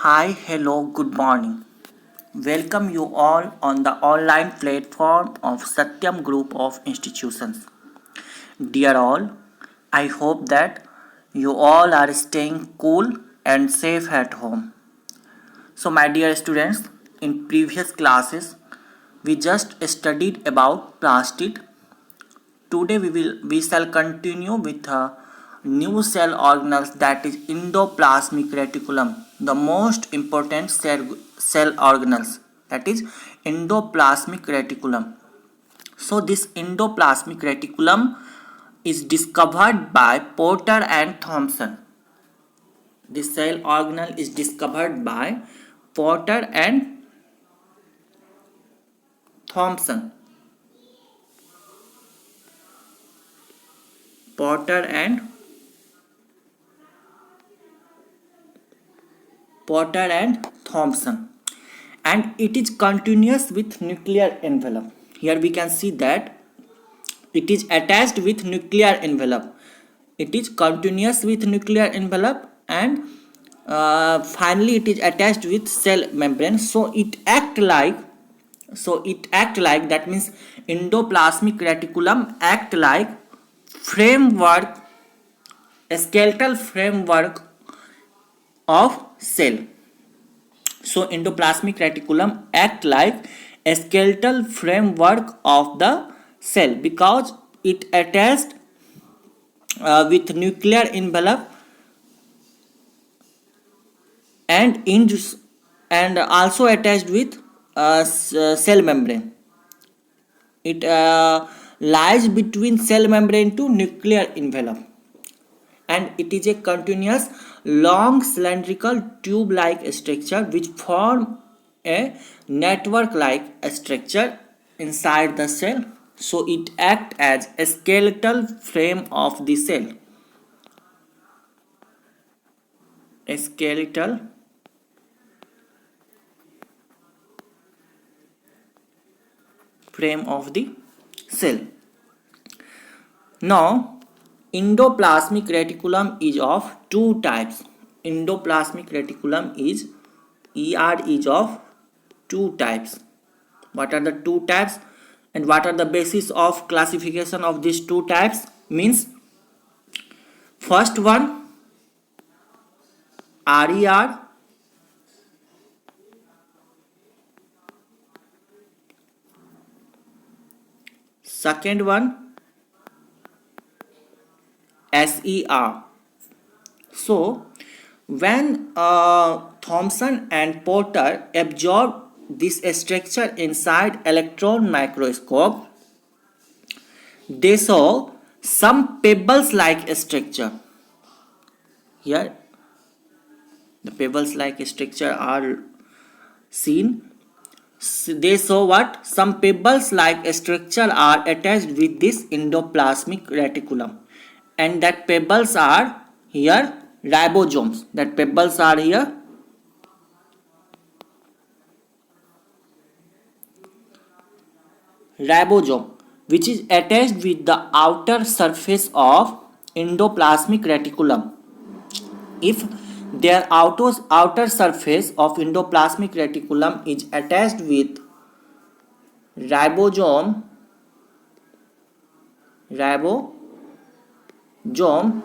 Hi, hello, good morning. Welcome you all on the online platform of Satyam Group of Institutions. Dear all, I hope that you all are staying cool and safe at home. So, my dear students, in previous classes, we just studied about plastic. Today we shall continue with a new cell organelles, that is endoplasmic reticulum, the most important cell organelles, that is endoplasmic reticulum. So this endoplasmic reticulum is discovered by Porter and Thomson. This cell organelle is discovered by Porter and Thomson. Porter and Thomson, and it is continuous with nuclear envelope. Here we can see that it is attached with nuclear envelope. It is continuous with nuclear envelope, and finally it is attached with cell membrane. So it act like that means endoplasmic reticulum act like framework, a skeletal framework of cell. So endoplasmic reticulum act like a skeletal framework of the cell because it attached with nuclear envelope and also attached with cell membrane. It lies between cell membrane to nuclear envelope, and it is a continuous long cylindrical tube like structure which form a network like structure inside the cell. So it acts as a skeletal frame of the cell. A skeletal frame of the cell. Now endoplasmic reticulum is of two types. Endoplasmic reticulum is is of two types. What are the two types and what are the basis of classification of these two types? Means first one RER, second one SER. So when Thomson and Porter absorbed this structure inside electron microscope, they saw some pebbles like structure. Here the pebbles like structure are seen. They saw what? Some pebbles like structure are attached with this endoplasmic reticulum, and that pebbles are here ribosomes. That pebbles are here ribosome, which is attached with the outer surface of endoplasmic reticulum. If their outer surface of endoplasmic reticulum is attached with ribosome,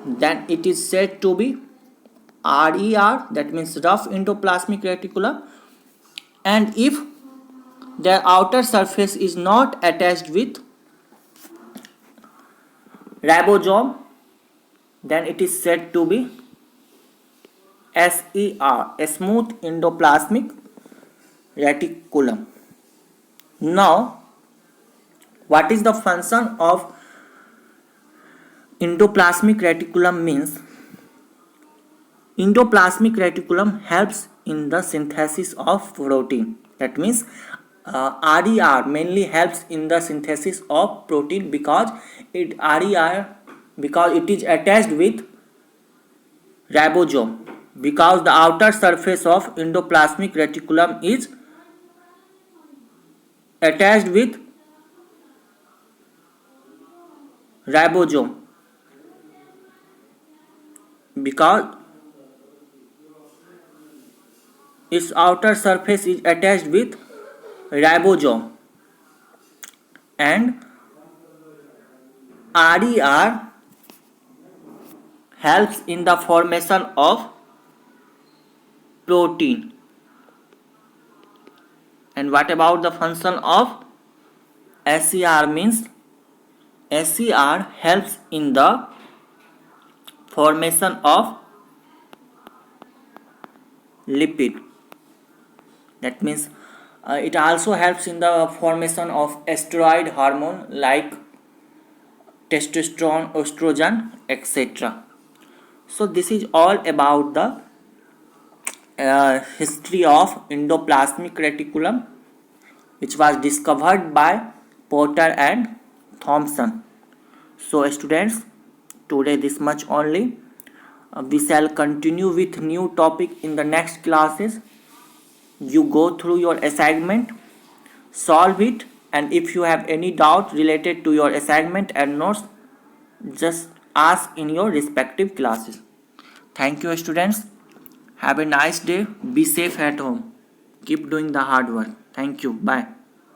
then it is said to be RER, that means rough endoplasmic reticulum. And if their outer surface is not attached with ribosome, then it is said to be SER, a smooth endoplasmic reticulum. Now, what is the function of endoplasmic reticulum? Means endoplasmic reticulum helps in the synthesis of protein. That means RER mainly helps in the synthesis of protein because it is attached with ribosome, because the outer surface of endoplasmic reticulum is attached with ribosome, because its outer surface is attached with ribosome, and RER helps in the formation of protein. And what about the function of SER? Means SER helps in the formation of lipid. That means it also helps in the formation of steroid hormone like testosterone, estrogen, etc. So this is all about the history of endoplasmic reticulum, which was discovered by Porter and Thomson. So students, today this much only. We shall continue with new topic in the next classes. You go through your assignment, solve it, and if you have any doubt related to your assignment and notes, just ask in your respective classes. Thank you students. Have a nice day. Be safe at home. Keep doing the hard work. Thank you. Bye.